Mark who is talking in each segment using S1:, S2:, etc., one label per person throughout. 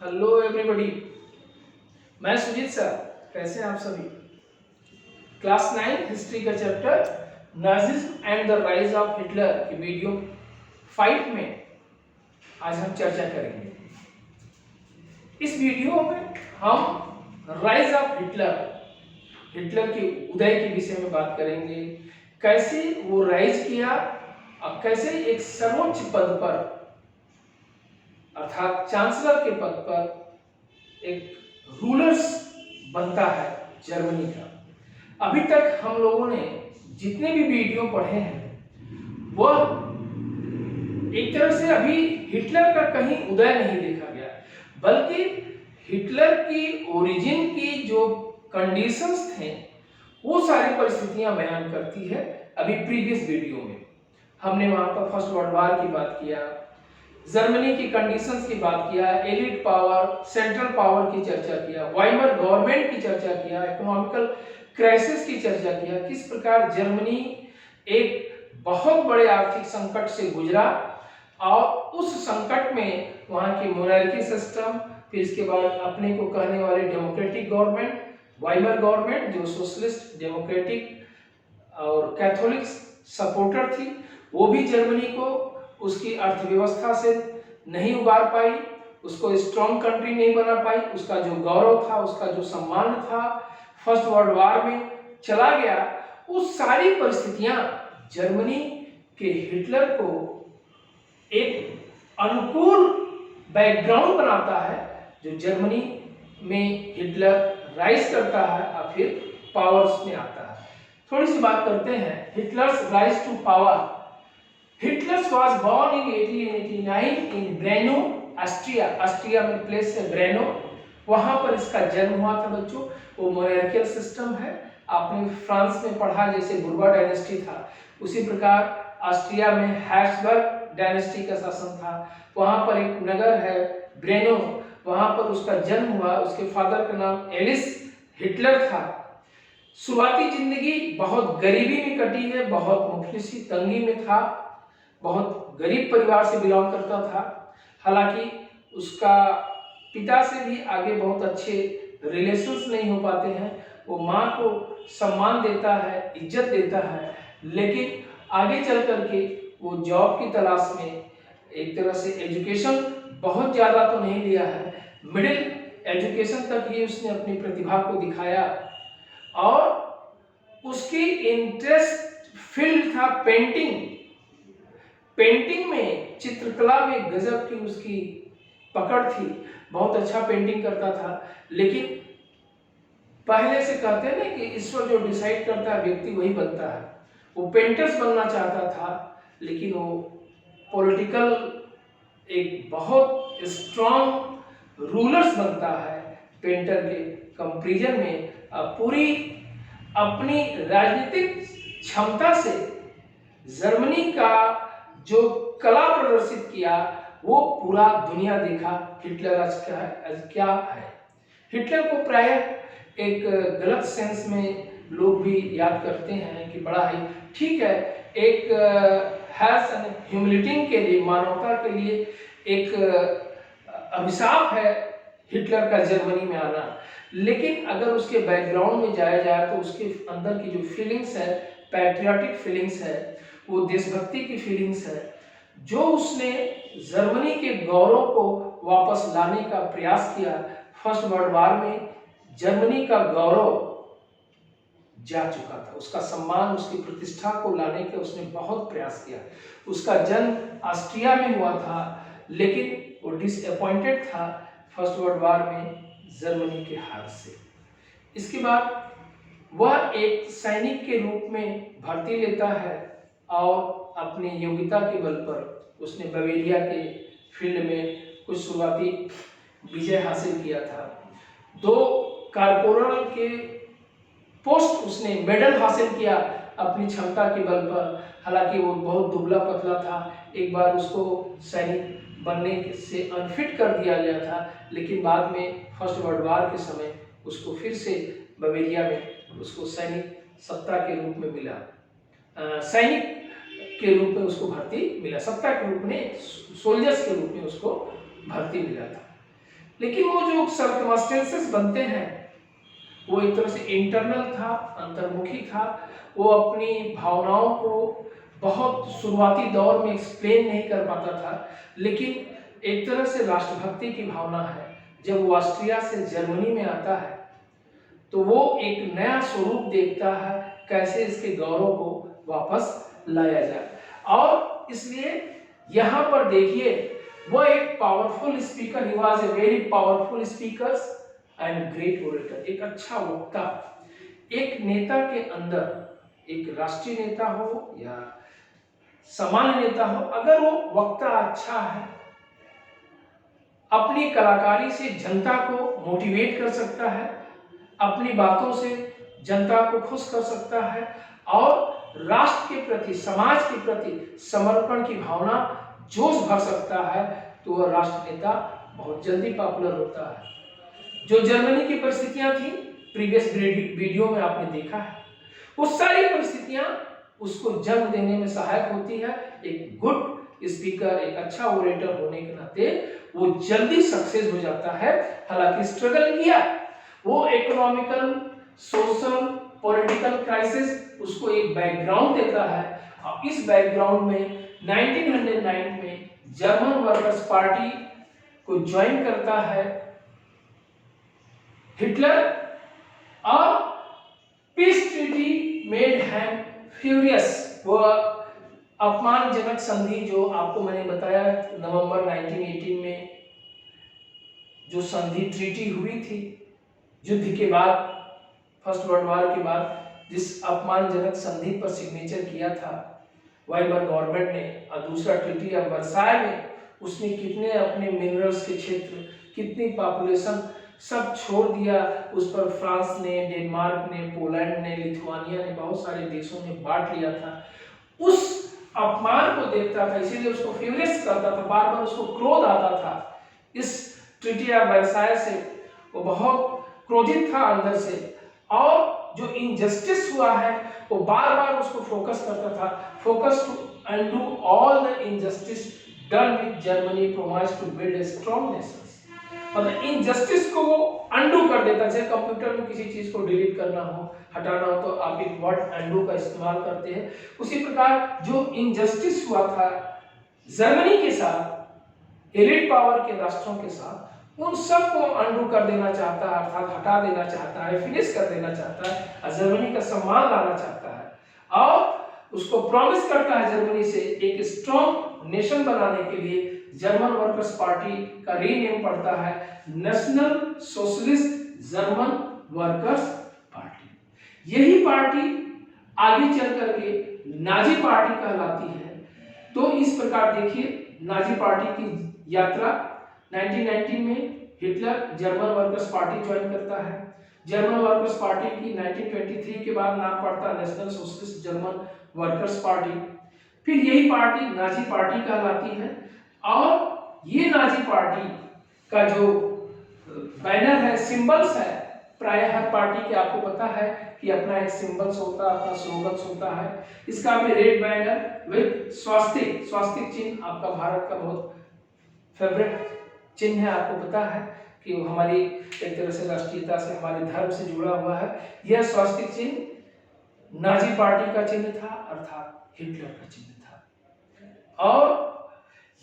S1: Hello everybody, मैं Sujit sir. कैसे हैं आप सभी? क्लास 9 हिस्ट्री का chapter Nazism and the rise of Hitler की वीडियो 5 में आज हम चर्चा करेंगे। इस वीडियो में हम राइज ऑफ हिटलर के उदय के विषय में बात करेंगे। कैसे वो राइज किया और कैसे एक सर्वोच्च पद पर अर्थात चांसलर के पद पर एक रूलर्स बनता है जर्मनी का। अभी तक हम लोगों ने जितने भी वीडियो पढ़े हैं वह एक तरह से अभी हिटलर का कहीं उदय नहीं देखा गया, बल्कि हिटलर की ओरिजिन की जो कंडीशंस थे वो सारी परिस्थितियां बयान करती है। अभी प्रीवियस वीडियो में हमने वहां पर फर्स्ट वर्ल्ड वॉर की बात किया, जर्मनी की कंडीशंस की बात किया, एलिट पावर, सेंट्रल पावर की चर्चा किया, वाइमर गवर्नमेंट की चर्चा किया, इकोनॉमिकल क्राइसिस की चर्चा किया, किस प्रकार जर्मनी एक बहुत बड़े आर्थिक संकट से गुजरा और उस संकट में वहां की मोनार्की सिस्टम, फिर इसके बाद अपने को कहने वाले डेमोक्रेटिक गवर्नमेंट, वाइमर गवर्नमेंट जो सोशलिस्ट, डेमोक्रेटिक और कैथोलिक सपोर्टर थी, वो भी जर्मनी को उसकी अर्थव्यवस्था से नहीं उबार पाई, उसको स्ट्रॉन्ग कंट्री नहीं बना पाई। उसका जो गौरव था, उसका जो सम्मान था, फर्स्ट वर्ल्ड वॉर में चला गया। उस सारी परिस्थितियां जर्मनी के हिटलर को एक अनुकूल बैकग्राउंड बनाता है, जो जर्मनी में हिटलर राइज करता है और फिर पावर्स में आता है। थोड़ी सी बात करते हैं Hitler's rise to power. Hitler was born in 1889 in Brno, Austria. Austria में प्लेस है ब्रेनो, वहां पर इसका जन्म हुआ था बच्चों। वो मोनार्कियल सिस्टम है, आपने फ्रांस में पढ़ा जैसे बुर्बा डायनेस्टी था, उसी प्रकार ऑस्ट्रिया में हैब्सबर्ग डायनेस्टी का शासन था। वहां पर एक नगर है ब्रेनो, वहां पर उसका जन्म हुआ। उसके फादर का नाम एलिस हिटलर था। शुरुआती जिंदगी बहुत गरीबी में कटी है, बहुत मुफलिसी तंगी में था, बहुत गरीब परिवार से बिलोंग करता था। हालांकि उसका पिता से भी आगे बहुत अच्छे रिलेशंस नहीं हो पाते हैं। वो माँ को सम्मान देता है, इज्जत देता है, लेकिन आगे चल करके वो जॉब की तलाश में एक तरह से एजुकेशन बहुत ज़्यादा तो नहीं लिया है, मिडिल एजुकेशन तक ही उसने अपनी प्रतिभा को दिखाया। और उसकी इंटरेस्ट फील्ड था पेंटिंग में, चित्रकला में गजब की उसकी पकड़ थी, बहुत अच्छा पेंटिंग करता था। लेकिन पहले से कहते हैं ना कि ईश्वर जो डिसाइड करता है व्यक्ति वही बनता है। वो पेंटर्स बनना चाहता था, लेकिन वो पॉलिटिकल एक बहुत स्ट्रॉन्ग रूलर्स बनता है पेंटर के कंपैरिजन में। पूरी अपनी राजनीतिक क्षमता से जर्मनी का जो कला प्रदर्शित किया वो पूरा दुनिया देखा। हिटलर आज क्या है। हिटलर को प्राय एक गलत सेंस में लोग भी याद करते हैं कि बड़ा ही ठीक है, एक हैज एन ह्यूमिलिटी के लिए, मानवता के लिए एक अभिशाप है हिटलर का जर्मनी में आना। लेकिन अगर उसके बैकग्राउंड में जाया जाए तो उसके अंदर की जो फीलिंग्स है, पैट्रियाटिक फीलिंग्स है, वो देशभक्ति की फीलिंग्स है, जो उसने जर्मनी के गौरव को वापस लाने का प्रयास किया। फर्स्ट वर्ल्ड वॉर में जर्मनी का गौरव जा चुका था, उसका सम्मान, उसकी प्रतिष्ठा को लाने के उसने बहुत प्रयास किया। उसका जन्म ऑस्ट्रिया में हुआ था, लेकिन वो डिसअपॉइंटेड था फर्स्ट वर्ल्ड वॉर में जर्मनी के हार से। इसके बाद वह एक सैनिक के रूप में भर्ती लेता है और अपनी योग्यता के बल पर उसने बवेरिया के फील्ड में कुछ शुरुआती विजय हासिल किया था। 2 कॉर्पोरल के पोस्ट उसने मेडल हासिल किया अपनी क्षमता के बल पर। हालांकि वो बहुत दुबला पतला था, एक बार उसको सैनिक बनने से अनफिट कर दिया गया था, लेकिन बाद में फर्स्ट वर्ल्ड वॉर के समय उसको फिर से बवेरिया में उसको सैनिक सत्ता के रूप में मिला, सैनिक के रूप में उसको भर्ती मिला, सत्ता के रूप में, सोल्जर्स के रूप में उसको भर्ती मिला था। लेकिन वो जो सर्कमस्टेंसेस बनते हैं वो एक तरह से इंटरनल था, अंतर्मुखी था। वो अपनी भावनाओं को बहुत शुरुआती दौर में एक्सप्लेन नहीं कर पाता था, लेकिन एक तरह से राष्ट्रभक्ति की भावना है। जब वो ऑस्ट्रिया से जर्मनी में आता है तो वो एक नया स्वरूप देखता है, कैसे इसके गौरव को वापस लाया जाए। और इसलिए यहाँ पर देखिए, वह एक powerful speaker, he was a very powerful speaker and great orator, एक अच्छा वक्ता। एक नेता के अंदर, एक राष्ट्रीय नेता हो या सामान्य नेता हो, अगर वो वक्ता अच्छा है, अपनी कलाकारी से जनता को मोटिवेट कर सकता है, अपनी बातों से जनता को खुश कर सकता है और राष्ट्र के प्रति, समाज के प्रति समर्पण की भावना जोश भर सकता है, तो वह राष्ट्र नेता बहुत जल्दी पॉपुलर होता है। जो जर्मनी की परिस्थितियां थी, प्रीवियस वीडियो में आपने देखा है, वो सारी परिस्थितियां उसको जन्म देने में सहायक होती है। एक गुड स्पीकर, एक अच्छा ओरेटर होने के नाते वो जल्दी सक्सेस हो जाता है। हालांकि स्ट्रगल किया, वो इकोनॉमिकल, सोशल, पॉलिटिकल क्राइसिस उसको एक बैकग्राउंड देता है। और इस बैकग्राउंड में 1909 में जर्मन वर्कर्स पार्टी को ज्वाइन करता है हिटलर, और peace treaty made him furious. वो अपमानजनक संधि जो आपको मैंने बताया नवंबर 1918 में जो संधि ट्रीटी हुई थी, युद्ध के बाद, फर्स्ट वर्ल्ड वॉर के बाद जिस अपमानजनक संधि पर सिग्नेचर किया था वाइबर गवर्नमेंट ने, और दूसरा ट्रीटी ऑफ वर्साय में उसने कितने अपने मिनरल्स के क्षेत्र, कितनी पॉपुलेशन सब छोड़ दिया। उस पर फ्रांस ने, डेनमार्क ने, पोलैंड ने, लिथुआनिया ने, बहुत सारे देशों ने बांट लिया था। उस अपमान को देखता था, इसीलिए उसको फ्यूरियस करता था, बार बार उसको क्रोध आता था। इस ट्रीटी ऑफ वर्साय से वो बहुत क्रोधित था अंदर से, और जो इनजस्टिस हुआ है वो बार बार उसको फोकस करता था। Focus to undo all the injustice done with Germany, promise to build a strong nation. मतलब इनजस्टिस को वो अनडू कर देता। जैसे कंप्यूटर में किसी चीज को डिलीट करना हो, हटाना हो, तो आप एक वर्ड अनडू का इस्तेमाल करते हैं। उसी प्रकार जो इनजस्टिस हुआ था जर्मनी के साथ, एलिट पावर के राष्ट्रों के साथ, उन सब को अनडू कर देना चाहता है, अर्थात हटा देना चाहता है, फिनिश कर देना चाहता है, और जर्मनी का सम्मान लाना चाहता है। और उसको प्रॉमिस करता है जर्मनी से एक स्ट्रॉन्ग नेशन बनाने के लिए। जर्मन वर्कर्स पार्टी का रीनेम पड़ता है national socialist German workers party. यही पार्टी आगे चल करके नाजी पार्टी कहलाती है। तो इस प्रकार देखिए, नाजी पार्टी की यात्रा 1919 में Hitler German workers party join करता है। जर्मन वर्कर्स पार्टी की 1923 के बाद नाम पड़ता है national socialist German workers party. फिर यही पार्टी नाजी पार्टी कहलाती है। और ये नाजी पार्टी का जो बैनर है, सिंबल्स है, प्राय हर पार्टी के आपको पता है कि अपना एक सिंबल्स होता है, अपना स्लोगन्स होता है। इसका भी रेड बैनर विद स्वास्तिक, स्वास्तिक चिन्ह आपका भारत का बहुत फेवरेट चिन्ह है। आपको पता है कि वो हमारी एक तरह से राष्ट्रीयता से, हमारे धर्म से जुड़ा हुआ है। यह स्वास्तिक चिन्ह नाजी पार्टी का चिन्ह था, अर्थात हिटलर का चिन्ह था। और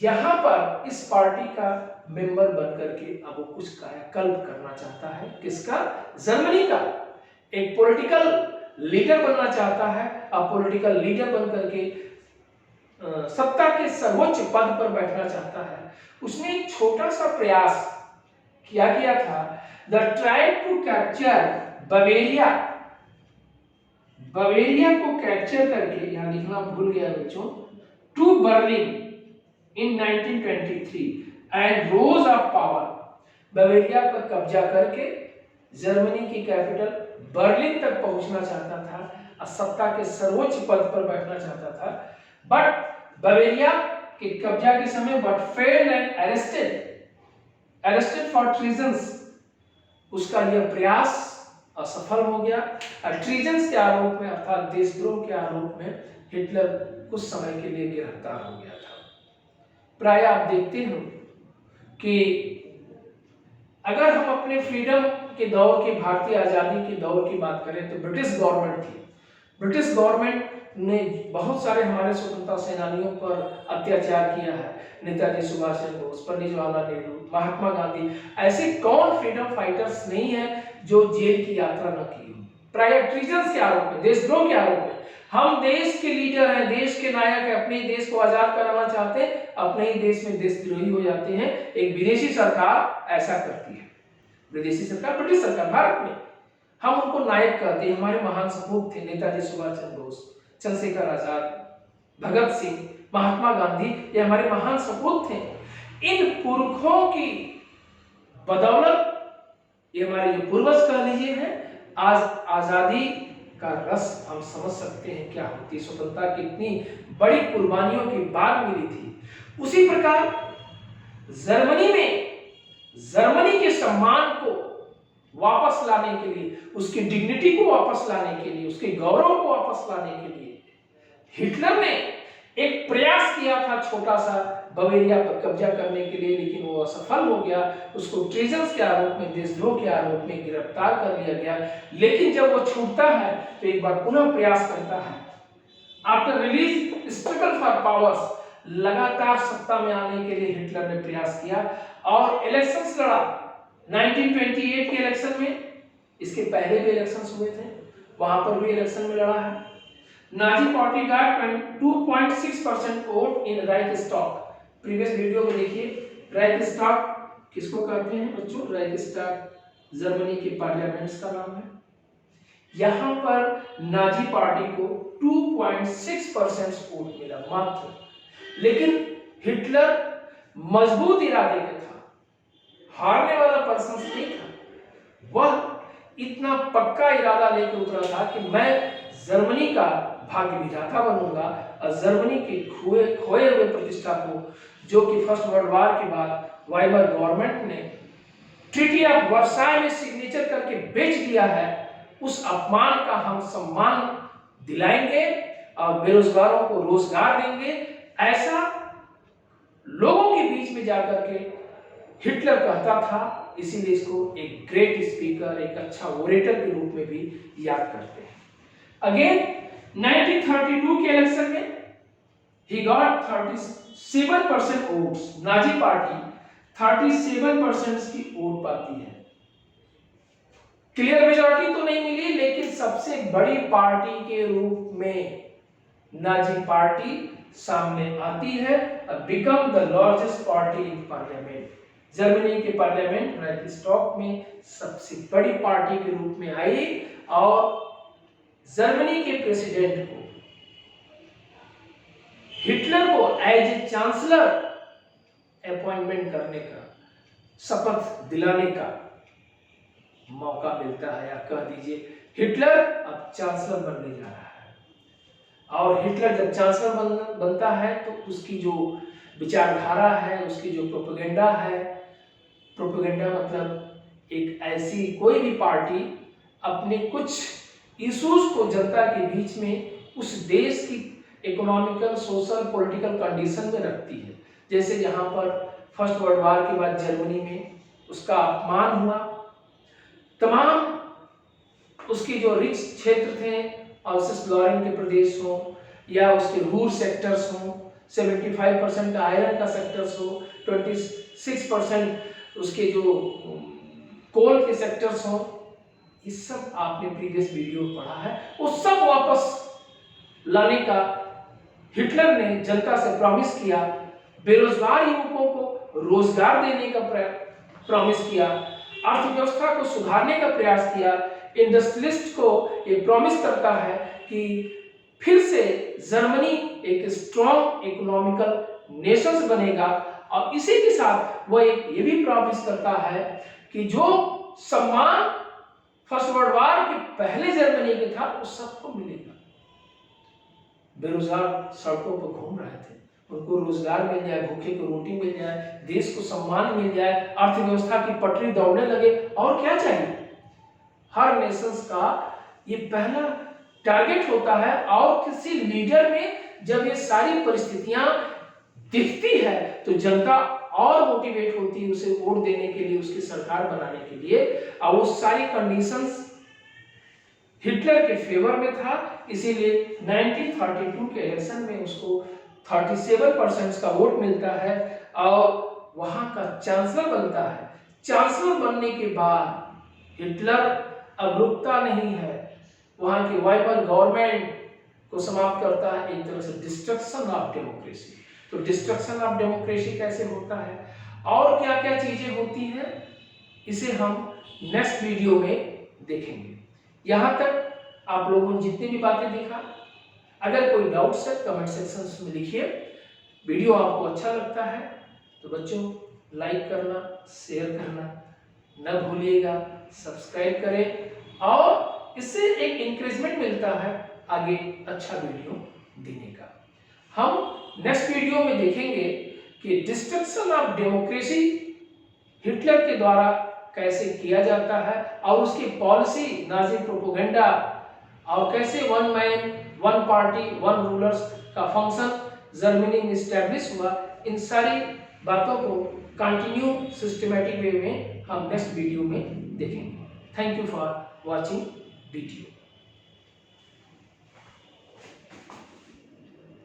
S1: यहाँ पर इस पार्टी का मेंबर बनकर के अब वो कुछ कायाकल्प करना चाहता है। किसका? जर्मनी का। एक पॉलिटिकल लीडर बनना चाहता है, और पॉलिटिकल लीडर बनकर के सत्ता के सर्वोच्च पद पर बैठना चाहता है। उसने एक छोटा सा प्रयास किया था, the tried to capture Bavaria. Bavaria को कैप्चर करके, यहां लिखना भूल गया बच्चों, to Berlin in 1923 and rose of power। Bavaria पर कब्जा करके जर्मनी की कैपिटल बर्लिन तक पहुंचना चाहता था और सत्ता के सर्वोच्च पद पर बैठना चाहता था। बट बवेरिया के कब्जा के समय but failed and arrested for treasons. उसका यह प्रयास असफल हो गया और ट्रीजन्स के आरोप में, अर्थात देशद्रोह के आरोप में हिटलर कुछ समय के लिए गिरफ्तार हो गया था। प्राय आप देखते हो कि अगर हम अपने फ्रीडम के दौर की, भारतीय आज़ादी के दौर की बात करें तो ब्रिटिश गवर्नमेंट थी। ब्रिटिश गवर्नमेंट ने बहुत सारे हमारे स्वतंत्रता सेनानियों पर अत्याचार किया है। नेताजी सुभाष चंद्र बोस, पंडित जवाहरलाल नेहरू, महात्मा गांधी, ऐसे कौन फ्रीडम फाइटर्स नहीं है जो जेल की यात्रा न की हो, प्राय ट्रीजन के आरोप में, देशद्रोह के आरोप में। हम देश के लीडर हैं, देश के नायक हैं, अपने देश को आजाद कराना चाहते हैं, अपने ही देश में देशद्रोही हो जाते हैं। एक विदेशी सरकार ऐसा करती है, विदेशी सरकार, ब्रिटिश सरकार भारत में। हम उनको नायक कहते हैं, हमारे महान सपूत थे नेताजी सुभाष चंद्र बोस, चंद्रशेखर आजाद, भगत सिंह, महात्मा गांधी, ये हमारे महान सपूत थे। इन पुरखों की बदौलत ये हमारे जो पूर्वज कह लीजिए हैं, आज आजादी का रस हम समझ सकते हैं क्या होती, स्वतंत्रता कितनी बड़ी कुर्बानियों के बाद मिली थी। उसी प्रकार जर्मनी में, जर्मनी के सम्मान को वापस लाने के लिए, उसकी डिग्निटी को वापस लाने के लिए, उसके गौरव को वापस लाने के लिए हिटलर ने एक प्रयास किया था छोटा सा बवेरिया पर कब्जा करने के लिए, लेकिन वो असफल हो गया। उसको ट्रीजन के आरोप में, देशद्रोह के आरोप में गिरफ्तार कर लिया गया। लेकिन जब वो छूटता है तो एक बार पुनः प्रयास करता है। After release struggle for powers, लगातार सत्ता में आने के लिए हिटलर ने प्रयास किया और इलेक्शंस लड़ा। 1928 के इलेक्शन में, इसके पहले भी इलेक्शंस हुए थे, वहां पर भी इलेक्शन में लड़ा है। नाजी पार्टी का 2.6% वोट इन राइखस्टैग। प्रीवियस वीडियो में देखिए, राइखस्टैग किसको कहते हैं बच्चों? राइखस्टैग जर्मनी के पार्लियामेंट्स का नाम है। यहां पर नाजी पार्टी को 2.6% वोट मिला मात्र। लेकिन हिटलर मजबूत इरादे का था, हारने वाला पर्सन नहीं था। वह इतना पक्का इरादा लेकर उतरा था कि मैं जर्मनी का भाग्य विधाता बनूंगा और जर्मनी के खोए हुए प्रतिष्ठा को, जो कि फर्स्ट वर्ल्ड वॉर के बाद वाइमर गवर्नमेंट ने ट्रीटी ऑफ वर्साई में सिग्नेचर करके बेच दिया है, उस अपमान का हम सम्मान दिलाएंगे और बेरोजगारों को रोजगार देंगे। ऐसा लोगों के बीच में जाकर के हिटलर कहता था। इसीलिए इसको एक ग्रेट स्पीकर, एक अच्छा ओरेटर के रूप में भी याद करते हैं। अगेन 1932 के इलेक्शन में he got 37% votes. Nazi party 37% की वोट पाती है। क्लियर मेजॉरिटी तो नहीं मिली, लेकिन सबसे बड़ी पार्टी के रूप में नाजी पार्टी सामने आती है और become the largest party in parliament. Germany के पार्लियामेंट राइखस्टैग में सबसे बड़ी पार्टी के रूप में आई और जर्मनी के प्रेसिडेंट को, हिटलर को एज ए चांसलर अपॉइंटमेंट करने का, शपथ दिलाने का मौका मिलता है, या कह दीजिए हिटलर अब चांसलर बनने जा रहा है। और हिटलर जब चांसलर बनता है तो उसकी जो विचारधारा है, उसकी जो प्रोपेगेंडा है, प्रोपेगेंडा मतलब एक ऐसी कोई भी पार्टी अपने कुछ इश्यूज को जनता के बीच में उस देश की इकोनॉमिकल, सोशल, पॉलिटिकल कंडीशन में रखती है। जैसे यहाँ पर फर्स्ट वर्ल्ड वॉर के बाद जर्मनी में उसका अपमान हुआ, तमाम उसके जो रिच क्षेत्र थे, अल्सेस लॉरेन के प्रदेश हो या उसके रूरल सेक्टर्स हो, 75% आयरन का सेक्टर्स हो, 26% उसके जो कोल के सेक्टर्स हो, ये सब आपने प्रीवियस वीडियो पढ़ा है। वो सब वापस लाने का हिटलर ने जनता से प्रॉमिस किया। बेरोजगार युवकों को रोजगार देने का प्रॉमिस किया, अर्थव्यवस्था को सुधारने का प्रयास किया। इंडस्ट्रियलिस्ट को ये प्रॉमिस करता है कि फिर से जर्मनी एक स्ट्रॉन्ग इकोनॉमिकल नेशन बनेगा, और इसी के साथ वह ये भी प्रॉमिस करता है कि जो सम्मान फर्स्ट वर्ल्ड वॉर के पहले जर्मनी के था वो सबको मिलेगा। बेरोजगार सड़कों पर घूम रहे थे, उनको रोजगार मिल जाए, भूखे को रोटी मिल जाए, देश को सम्मान मिल जाए, अर्थव्यवस्था की पटरी दौड़ने लगे, और क्या चाहिए? हर नेशंस का ये पहला टारगेट होता है। और किसी लीडर में जब ये सारी परिस्थितियां दिखती है तो जनता और मोटिवेट होती है उसे वोट देने के लिए, उसकी सरकार बनाने के लिए, और वो सारी कंडीशंस हिटलर के फेवर में था। इसीलिए 1932 के इलेक्शन में उसको 37% का वोट मिलता है और वहां का चांसलर बनता है। चांसलर बनने के बाद हिटलर अब रुकता नहीं है, वहां की वाइबल गवर्नमेंट को समाप्त करता है, एक तरह से डिस्ट्रक्शन ऑफ डेमोक्रेसी। तो डिस्ट्रक्शन ऑफ डेमोक्रेसी कैसे होता है और क्या क्या चीजें होती हैं, इसे हम नेक्स्ट वीडियो में देखेंगे। यहाँ तक आप लोगों ने जितनी भी बातें देखा, अगर कोई डाउट्स है कमेंट सेक्शन में लिखिए। वीडियो आपको अच्छा लगता है तो बच्चों लाइक करना, शेयर करना न भूलिएगा, सब्सक्राइब करें और इससे एक इंकरेजमेंट मिलता है आगे अच्छा वीडियो देने का। हम नेक्स्ट वीडियो में देखेंगे कि डिस्ट्रक्शन ऑफ डेमोक्रेसी हिटलर के द्वारा कैसे किया जाता है और उसकी पॉलिसी नाजी प्रोपेगेंडा और कैसे one man one party one rulers का फंक्शन जर्मनी में इस्टेब्लिश हुआ। इन सारी बातों को कंटिन्यू सिस्टमैटिक वे में हम नेक्स्ट वीडियो में देखेंगे। Thank you for watching video.